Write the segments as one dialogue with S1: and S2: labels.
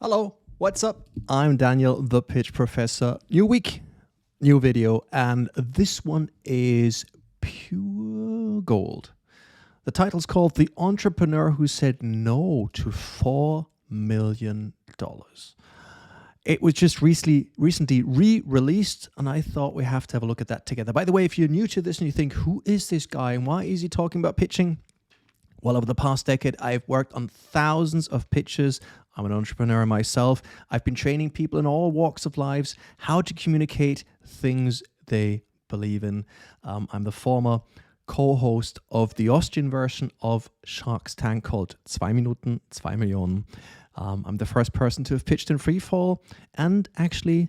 S1: Hello, what's up? I'm Daniel, the Pitch Professor. New week, new video, and this one is pure gold. The title's called The Entrepreneur Who Said No to $4 Million. It was just recently re-released, and I thought we have to have a look at that together. By the way, if you're new to this and you think, who is this guy and why is he talking about pitching? Well, over the past decade, I've worked on thousands of pitches. I'm an entrepreneur myself. I've been training people in all walks of lives how to communicate things they believe in. I'm the former co-host of the Austrian version of Shark's Tank called 2 Minuten, 2 Millionen. I'm the first person to have pitched in freefall. And actually,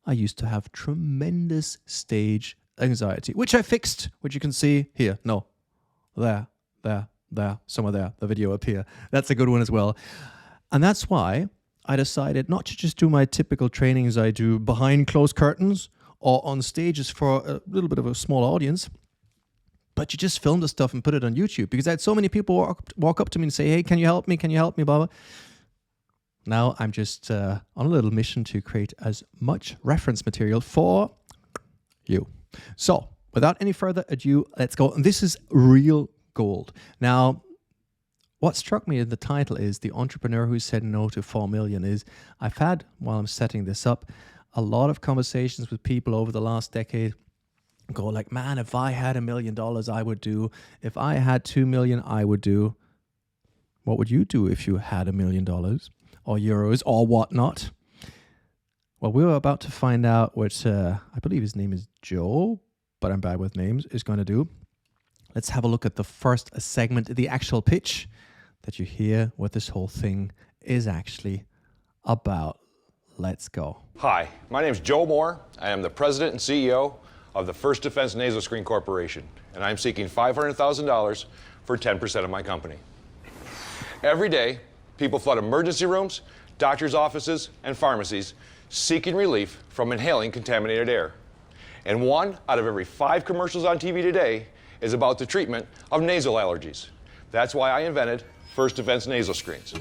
S1: I used to have tremendous stage anxiety, which I fixed, which you can see here. No, there, somewhere there, the video up here. That's a good one as well. And that's why I decided not to just do my typical trainings I do behind closed curtains or on stages for a little bit of a small audience, but you just film the stuff and put it on YouTube, because I had so many people walk up to me and say, hey, can you help me? Can you help me, Baba? Now I'm just on a little mission to create as much reference material for you. So without any further ado, let's go. And this is real gold. Now, what struck me in the title is The Entrepreneur Who Said No to 4 Million. Is I've had, while I'm setting this up, a lot of conversations with people over the last decade go like, man, if I had $1 million, I would do. If I had 2 million, I would do. What would you do if you had $1 million or euros or whatnot? Well, we were about to find out what I believe his name is Joe, but I'm bad with names, is going to do. Let's have a look at the first segment, the actual pitch, that you hear what this whole thing is actually about. Let's go.
S2: Hi, my name is Joe Moore. I am the president and CEO of the First Defense Nasal Screen Corporation, and I'm seeking $500,000 for 10% of my company. Every day, people flood emergency rooms, doctors' offices, and pharmacies seeking relief from inhaling contaminated air. And 1 out of every 5 commercials on TV today is about the treatment of nasal allergies. That's why I invented First Defense Nasal Screens.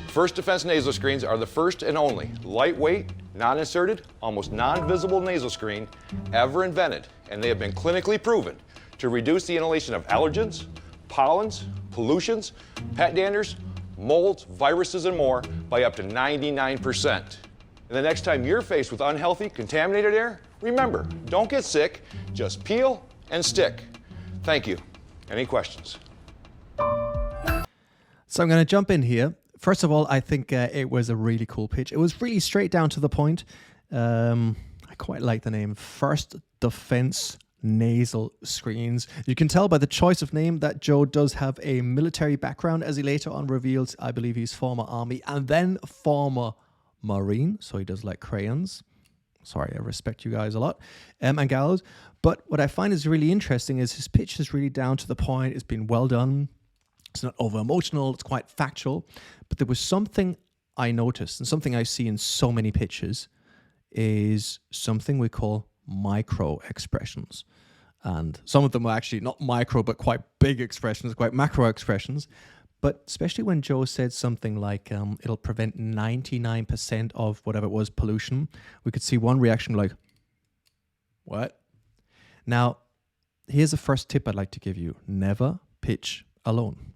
S2: First Defense Nasal Screens are the first and only lightweight, non-inserted, almost non-visible nasal screen ever invented, and they have been clinically proven to reduce the inhalation of allergens, pollens, pollutions, pet danders, molds, viruses, and more by up to 99%. And the next time you're faced with unhealthy, contaminated air, remember, don't get sick, just peel and stick. Thank you. Any questions?
S1: So I'm going to jump in here. First of all, I think it was a really cool pitch. It was really straight down to the point. I quite like the name, First Defense Nasal Screens. You can tell by the choice of name that Joe does have a military background, as he later on reveals. I believe he's former Army and then former Marine, so he does like crayons. Sorry, I respect you guys a lot, and gals. But what I find is really interesting is his pitch is really down to the point. It's been well done. It's not over emotional. It's quite factual. But there was something I noticed, and something I see in so many pitches, is something we call micro expressions. And some of them are actually not micro, but quite big expressions, quite macro expressions. But especially when Joe said something like, it'll prevent 99% of whatever it was, pollution, we could see one reaction like, what? Now, here's the first tip I'd like to give you. Never pitch alone.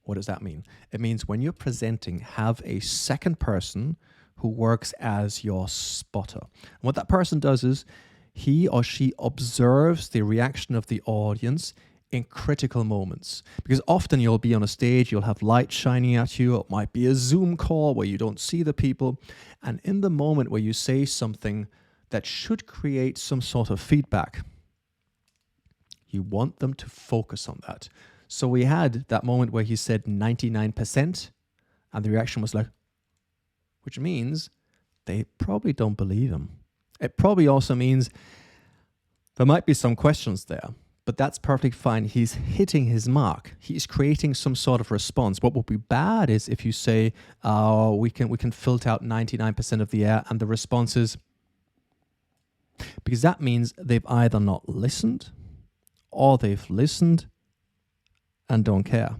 S1: What does that mean? It means when you're presenting, have a second person who works as your spotter. And what that person does is he or she observes the reaction of the audience in critical moments. Because often you'll be on a stage, you'll have light shining at you, it might be a Zoom call where you don't see the people, and in the moment where you say something that should create some sort of feedback, you want them to focus on that. So we had that moment where he said 99%, and the reaction was like, which means they probably don't believe him. It probably also means there might be some questions there, but that's perfectly fine. He's hitting his mark. He's creating some sort of response. What would be bad is if you say, oh, we can filter out 99% of the air, and the response is, because that means they've either not listened or they've listened and don't care.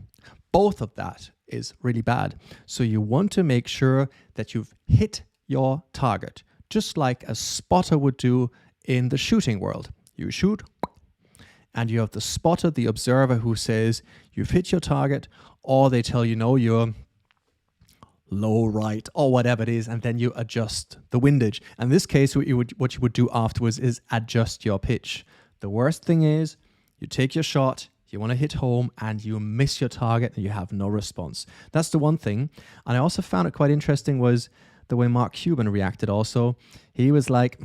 S1: Both of that is really bad. So you want to make sure that you've hit your target, just like a spotter would do in the shooting world. You shoot, and you have the spotter, the observer, who says you've hit your target, or they tell you, no, you're low right, or whatever it is, and then you adjust the windage. In this case, what you would do afterwards is adjust your pitch. The worst thing is you take your shot, you want to hit home, and you miss your target, and you have no response. That's the one thing. And I also found it quite interesting was the way Mark Cuban reacted also. He was like,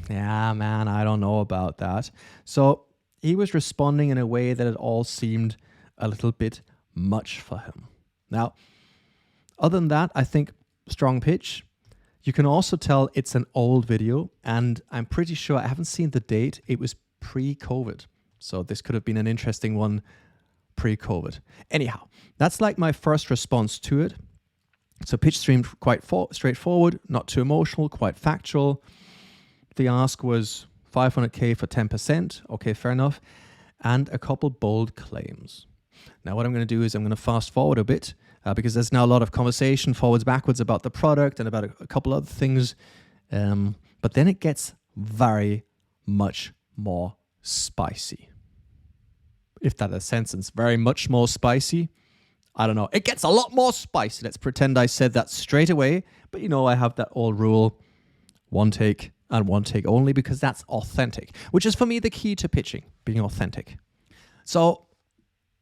S1: yeah, man, I don't know about that. So he was responding in a way that it all seemed a little bit much for him. Now, other than that, I think strong pitch. You can also tell it's an old video, and I'm pretty sure, I haven't seen the date, it was pre-COVID. So this could have been an interesting one pre-COVID. Anyhow, that's like my first response to it. So pitch streamed quite straightforward, not too emotional, quite factual. The ask was 500K for 10%. Okay, fair enough. And a couple bold claims. Now what I'm going to do is I'm going to fast forward a bit because there's now a lot of conversation forwards, backwards about the product and about a couple other things. But then it gets very much more spicy. If that is a sentence, very much more spicy. I don't know. It gets a lot more spicy. Let's pretend I said that straight away. But you know, I have that old rule, one take and one take only, because that's authentic, which is for me the key to pitching, being authentic. So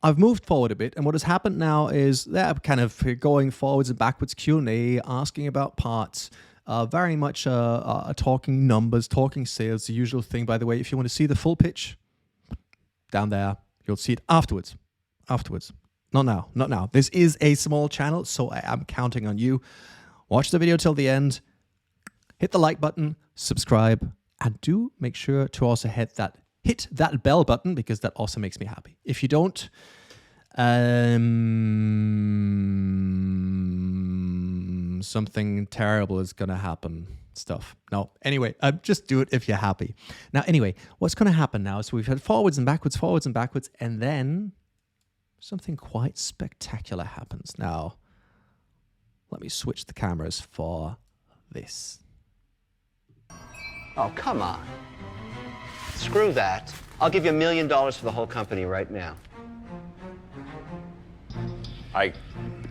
S1: I've moved forward a bit, and what has happened now is they're kind of going forwards and backwards Q&A, asking about parts, very much talking numbers, talking sales, the usual thing. By the way, if you want to see the full pitch, down there, you'll see it afterwards. Not now. This is a small channel, so I am counting on you. Watch the video till the end, hit the like button, subscribe, and do make sure to also hit that bell button, because that also makes me happy. If you don't, something terrible is going to happen. No, anyway, just do it if you're happy. Now, anyway, what's going to happen now is we've had forwards and backwards, and then something quite spectacular happens. Now, let me switch the cameras for this.
S3: Oh, come on. Screw that. I'll give you $1 million for the whole company right now.
S2: I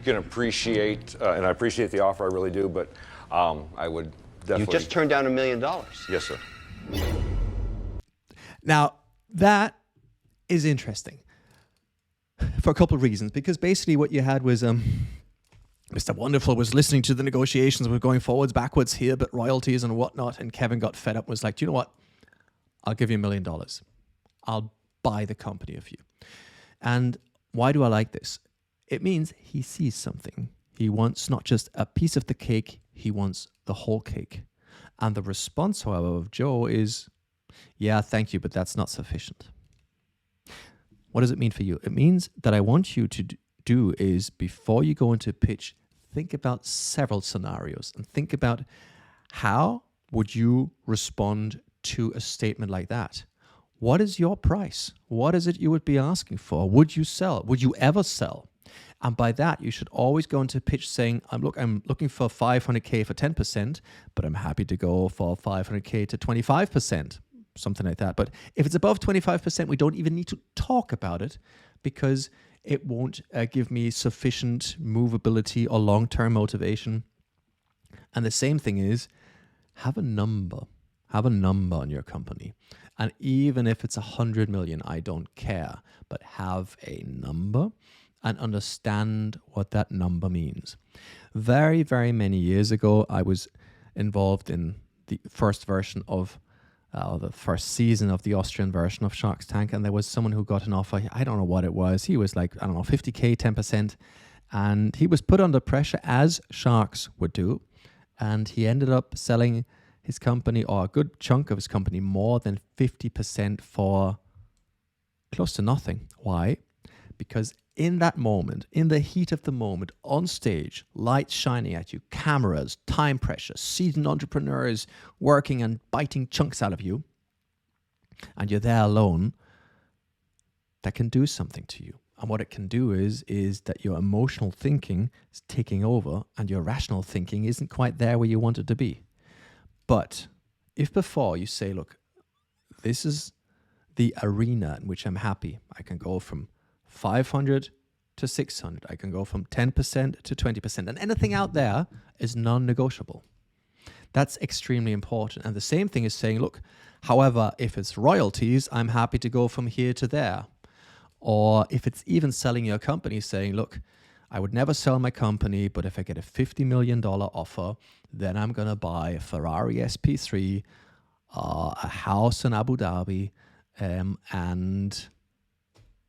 S2: can appreciate, and I appreciate the offer, I really do, but I would definitely...
S3: You just turned down $1 million.
S2: Yes, sir.
S1: Now, that is interesting for a couple of reasons, because basically what you had was Mr. Wonderful was listening to the negotiations, we're going forwards, backwards here, but royalties and whatnot, and Kevin got fed up and was like, do you know what? I'll give you $1 million. I'll buy the company of you. And why do I like this? It means he sees something. He wants not just a piece of the cake, he wants the whole cake. And the response, however, of Joe is, yeah, thank you, but that's not sufficient. What does it mean for you? It means that I want you to do is, before you go into pitch, think about several scenarios and think about how would you respond to a statement like that. What is your price? What is it you would be asking for? Would you sell? Would you ever sell? And by that, you should always go into pitch saying, I'm looking for 500K for 10%, but I'm happy to go for 500K to 25%, something like that. But if it's above 25%, we don't even need to talk about it, because it won't give me sufficient movability or long-term motivation. And the same thing is, have a number. Have a number on your company. And even if it's 100 million, I don't care. But have a number and understand what that number means. Very, very many years ago, I was involved in the first version of the first season of the Austrian version of Shark's Tank, and there was someone who got an offer. I don't know what it was. He was like, I don't know, 50K, 10%. And he was put under pressure, as sharks would do. And he ended up selling his company, or a good chunk of his company, more than 50% for close to nothing. Why? Because in that moment, in the heat of the moment, on stage, lights shining at you, cameras, time pressure, seasoned entrepreneurs working and biting chunks out of you, and you're there alone, that can do something to you. And what it can do is that your emotional thinking is taking over and your rational thinking isn't quite there where you want it to be. But if before you say, look, this is the arena in which I'm happy, I can go from 500 to 600. I can go from 10% to 20%. And anything out there is non-negotiable. That's extremely important. And the same thing is saying, look, however, if it's royalties, I'm happy to go from here to there. Or if it's even selling your company, saying, look, I would never sell my company, but if I get a $50 million offer, then I'm going to buy a Ferrari SP3, a house in Abu Dhabi, and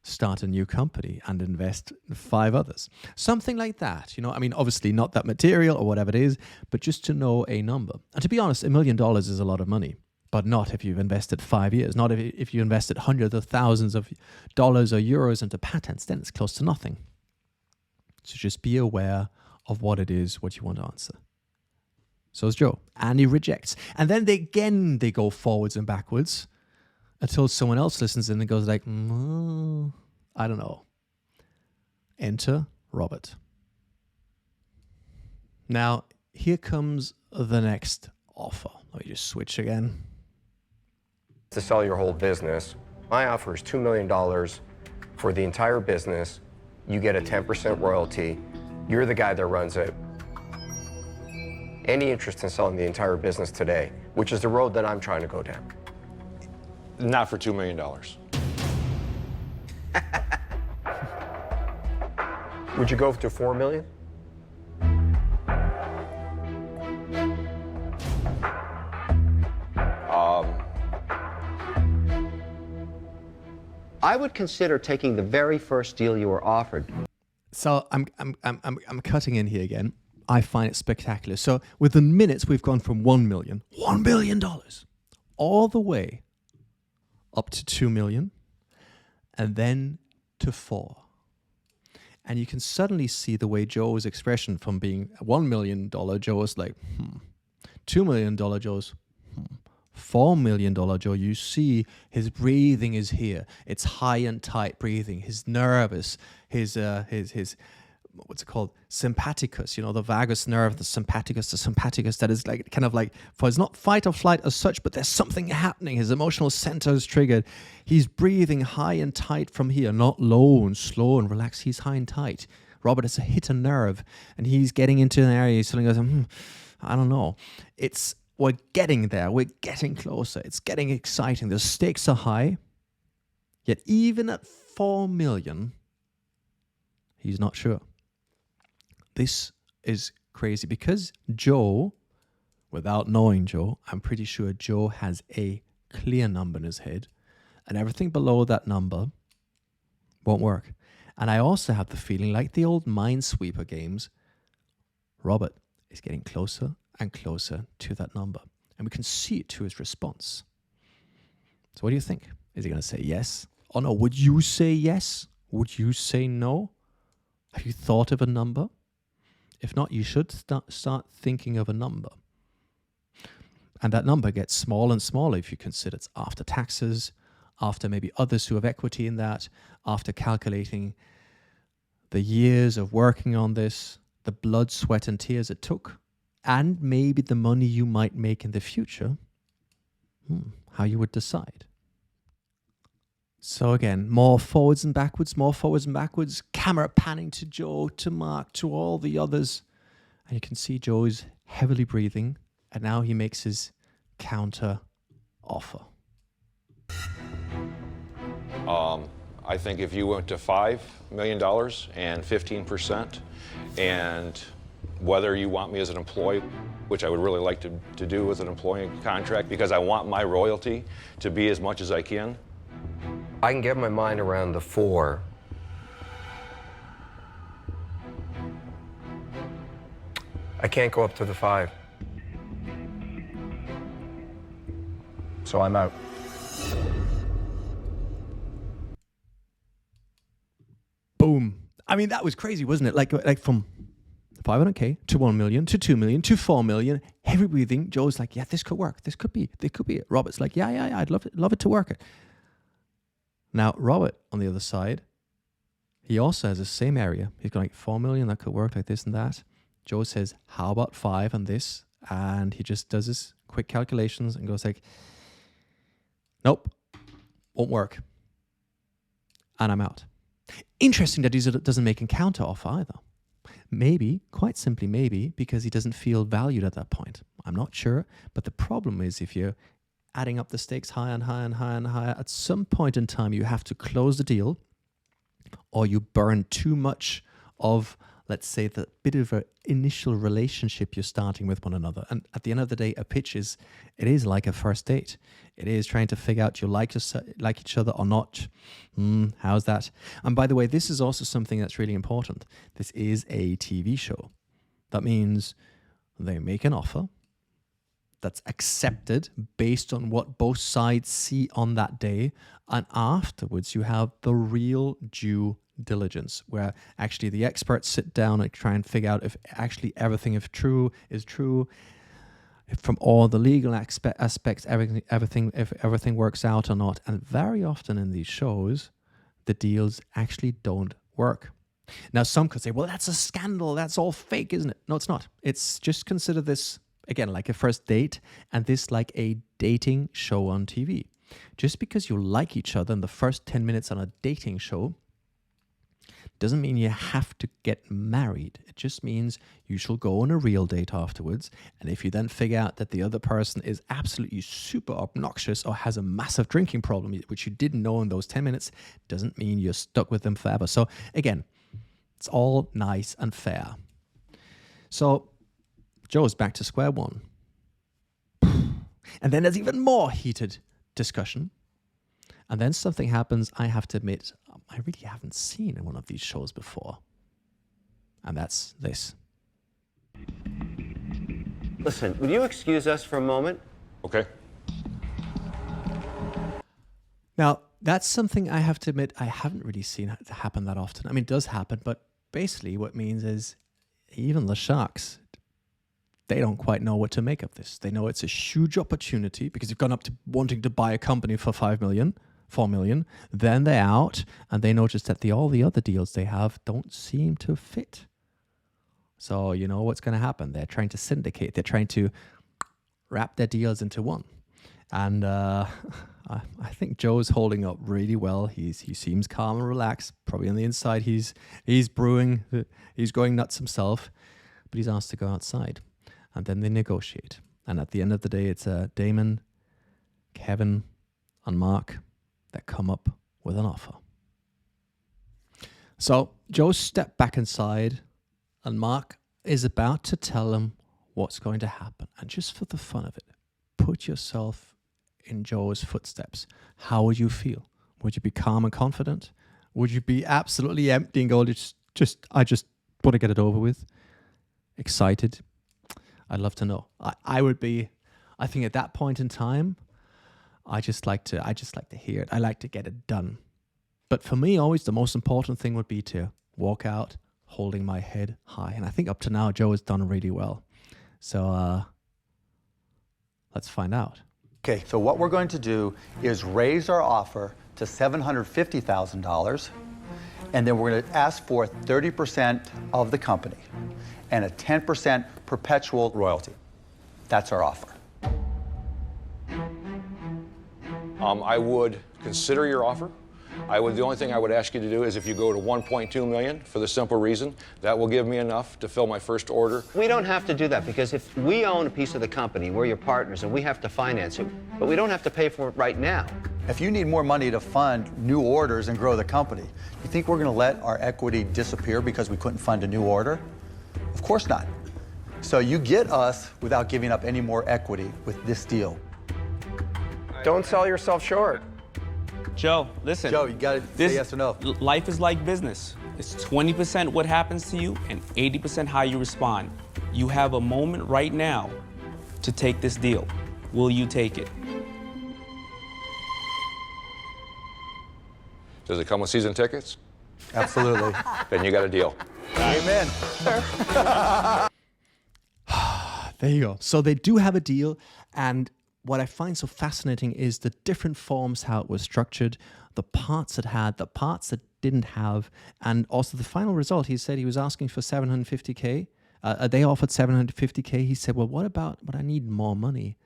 S1: start a new company and invest in 5 others. Something like that, you know, I mean, obviously not that material or whatever it is, but just to know a number. And to be honest, $1 million is a lot of money, but not if you've invested 5 years, not if you invested hundreds of thousands of dollars or euros into patents, then it's close to nothing. So just be aware of what it is, what you want to answer. So is Joe, and he rejects. And then they go forwards and backwards until someone else listens in and goes like, I don't know. Enter Robert. Now, here comes the next offer. Let me just switch again.
S4: To sell your whole business, my offer is $2 million for the entire business. You get a 10% royalty. You're the guy that runs it. Any interest in selling the entire business today, which is the road that I'm trying to go down?
S2: Not for $2 million.
S4: Would you go to $4 million?
S3: I would consider taking the very first deal you were offered.
S1: So I'm cutting in here again. I find it spectacular. So within minutes, we've gone from $1 billion, all the way up to 2 million, and then to 4. And you can suddenly see the way Joe's expression from being $1 million Joe is like, $2 million Joe's, $4 million Joe. You see his breathing is here. It's high and tight breathing. He's nervous. His what's it called? Sympathicus, you know, the vagus nerve, the sympathicus that is like kind of like, for it's not fight or flight as such, but there's something happening. His emotional center is triggered. He's breathing high and tight from here, not low and slow and relaxed. He's high and tight. Robert has hit a nerve and he's getting into an area. He's suddenly goes, I don't know. We're getting there. We're getting closer. It's getting exciting. The stakes are high. Yet even at 4 million, he's not sure. This is crazy because Joe, without knowing Joe, I'm pretty sure Joe has a clear number in his head, and everything below that number won't work. And I also have the feeling, like the old Minesweeper games, Robert is getting closer and closer to that number, and we can see it to his response. So what do you think? Is he going to say yes or no? Would you say yes? Would you say no? Have you thought of a number? If not, you should start thinking of a number. And that number gets smaller and smaller if you consider it's after taxes, after maybe others who have equity in that, after calculating the years of working on this, the blood, sweat, and tears it took, and maybe the money you might make in the future, how you would decide. So again, more forwards and backwards, camera panning to Joe, to Mark, to all the others. And you can see Joe is heavily breathing, and now he makes his counter offer.
S2: I think if you went to $5 million and 15%, and whether you want me as an employee, which I would really like to do as an employee contract, because I want my royalty to be as much as I can.
S4: I can get my mind around the 4. I can't go up to the 5. So I'm out.
S1: Boom. I mean, that was crazy, wasn't it? Like from 500K to 1 million to 2 million to 4 million. Heavy breathing. Joe's like, yeah, this could work. This could be it. Robert's like, yeah, I'd love it to work it. Now, Robert, on the other side, He also has the same area. He's got like 4 million that could work like this and that. Joe says, how about 5 on this? And he just does his quick calculations and goes like, nope, won't work. And I'm out. Interesting that he doesn't make a counter offer either. Maybe, quite simply maybe, because he doesn't feel valued at that point. I'm not sure. But the problem is if you're adding up the stakes higher and higher and higher and higher, at some point in time you have to close the deal, or you burn too much of, let's say, the bit of an initial relationship you're starting with one another. And at the end of the day, a pitch is like a first date. It is trying to figure out you like each other or not. How's that? And by the way, this is also something that's really important. This is a TV show. That means they make an offer that's accepted based on what both sides see on that day. And afterwards, you have the real due diligence, where actually the experts sit down and try and figure out if actually everything is true, from all the legal aspects, if everything works out or not. And very often in these shows, the deals actually don't work. Now, some could say, well, that's a scandal. That's all fake, isn't it? No, it's not. It's just consider this, again, like a first date, and this like a dating show on TV. Just because you like each other in the first 10 minutes on a dating show doesn't mean you have to get married. It just means you shall go on a real date afterwards. And if you then figure out that the other person is absolutely super obnoxious or has a massive drinking problem, which you didn't know in those 10 minutes, doesn't mean you're stuck with them forever. So again, it's all nice and fair. So Joe's back to square one. And then there's even more heated discussion. And then something happens, I have to admit, I really haven't seen in one of these shows before. And that's this.
S3: Listen, would you excuse us for a moment?
S2: Okay.
S1: Now, that's something I have to admit I haven't really seen happen that often. I mean, it does happen, but basically what it means is even the Sharks, they don't quite know what to make of this. They know it's a huge opportunity because you've gone up to wanting to buy a company for 4 million. Then they're out and they notice that all the other deals they have don't seem to fit. So you know what's going to happen. They're trying to syndicate. They're trying to wrap their deals into one. And I think Joe's holding up really well. He seems calm and relaxed. Probably on the inside he's brewing. He's going nuts himself. But he's asked to go outside. And then they negotiate. And at the end of the day, it's Damon, Kevin, and Mark that come up with an offer. So Joe stepped back inside, and Mark is about to tell him what's going to happen. And just for the fun of it, put yourself in Joe's footsteps. How would you feel? Would you be calm and confident? Would you be absolutely empty and go, I just want to get it over with? Excited? I'd love to know. I would be. I think at that point in time, I just like to hear it. I like to get it done. But for me, always the most important thing would be to walk out holding my head high. And I think up to now, Joe has done really well. So let's find out.
S5: Okay, so what we're going to do is raise our offer to $750,000, and then we're going to ask for 30% of the company and a 10% perpetual royalty. That's our offer.
S2: I would consider your offer. The only thing I would ask you to do is if you go to 1.2 million, for the simple reason that will give me enough to fill my first order.
S3: We don't have to do that because if we own a piece of the company, we're your partners and we have to finance it, but we don't have to pay for it right now.
S5: If you need more money to fund new orders and grow the company, you think we're going to let our equity disappear because we couldn't fund a new order? Of course not. So you get us without giving up any more equity with this deal.
S4: Don't sell yourself short.
S6: Joe, listen.
S5: Joe, you got to say yes or no.
S6: Life is like business. It's 20% what happens to you and 80% how you respond. You have a moment right now to take this deal. Will you take it?
S2: Does it come with season tickets?
S5: Absolutely.
S2: Then you got a deal.
S5: Amen.
S1: There you go. So they do have a deal, and what I find so fascinating is the different forms, how it was structured, the parts it had, the parts that didn't have. And also the final result, he said he was asking for 750K. They offered 750K. He said, well, what about, but I need more money.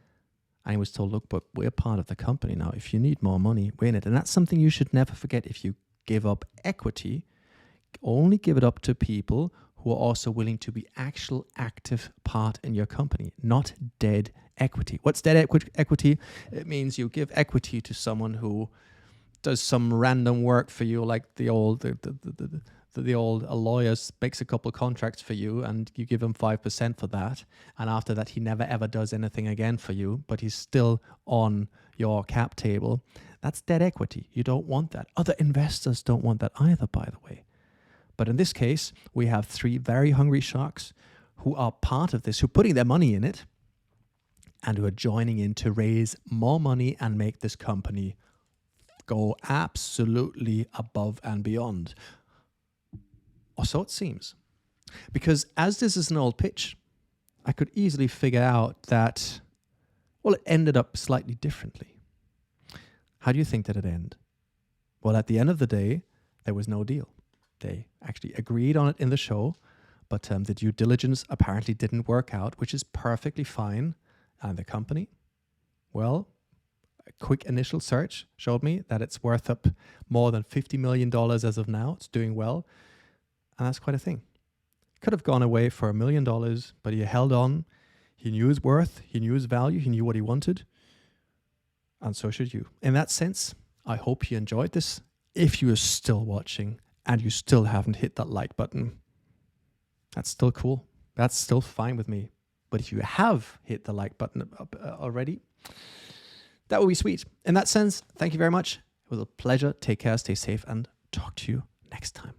S1: And he was told, look, but we're part of the company now. If you need more money, we're in it. And that's something you should never forget. If you give up equity, only give it up to people who are also willing to be actual active part in your company, not dead equity. What's dead equity? It means you give equity to someone who does some random work for you, like the old lawyer makes a couple contracts for you and you give him 5% for that. And after that, he never ever does anything again for you, but he's still on your cap table. That's dead equity. You don't want that. Other investors don't want that either, by the way. But in this case, we have 3 very hungry sharks who are part of this, who are putting their money in it and who are joining in to raise more money and make this company go absolutely above and beyond. Or so it seems. Because as this is an old pitch, I could easily figure out that, well, it ended up slightly differently. How do you think that it ended? Well, at the end of the day, there was no deal. They actually agreed on it in the show, but the due diligence apparently didn't work out, which is perfectly fine. And the company, well, a quick initial search showed me that it's worth up more than $50 million as of now. It's doing well. And that's quite a thing. Could have gone away for $1 million, but he held on. He knew his worth. He knew his value. He knew what he wanted. And so should you. In that sense, I hope you enjoyed this. If you are still watching and you still haven't hit that like button, that's still cool. That's still fine with me. But if you have hit the like button already, that would be sweet. In that sense, thank you very much. It was a pleasure. Take care, stay safe, and talk to you next time.